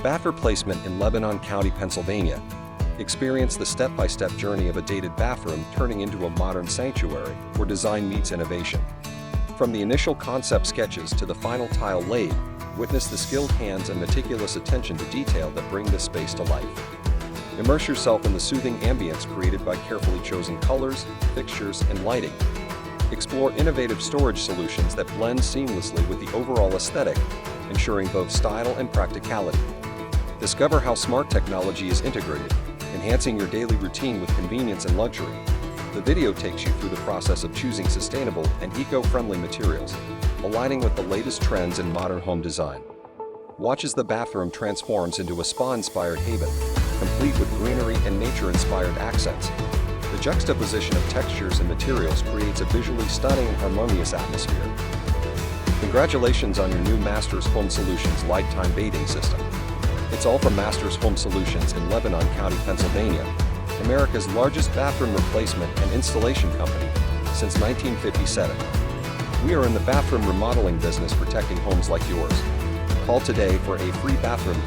Bath replacement in Lebanon County, Pennsylvania. Experience the step-by-step journey of a dated bathroom turning into a modern sanctuary where design meets innovation. From the initial concept sketches to the final tile laid, witness the skilled hands and meticulous attention to detail that bring this space to life. Immerse yourself in the soothing ambience created by carefully chosen colors, fixtures, and lighting. Explore innovative storage solutions that blend seamlessly with the overall aesthetic, ensuring both style and practicality. Discover how smart technology is integrated, enhancing your daily routine with convenience and luxury. The video takes you through the process of choosing sustainable and eco-friendly materials, aligning with the latest trends in modern home design. Watch as the bathroom transforms into a spa-inspired haven, complete with greenery and nature-inspired accents. The juxtaposition of textures and materials creates a visually stunning and harmonious atmosphere. Congratulations on your new Masters Home Solutions lifetime bathing system. It's all from Masters Home Solutions in Lebanon County, Pennsylvania, America's largest bathroom replacement and installation company since 1957. We are in the bathroom remodeling business, protecting homes like yours. Call today for a free bathroom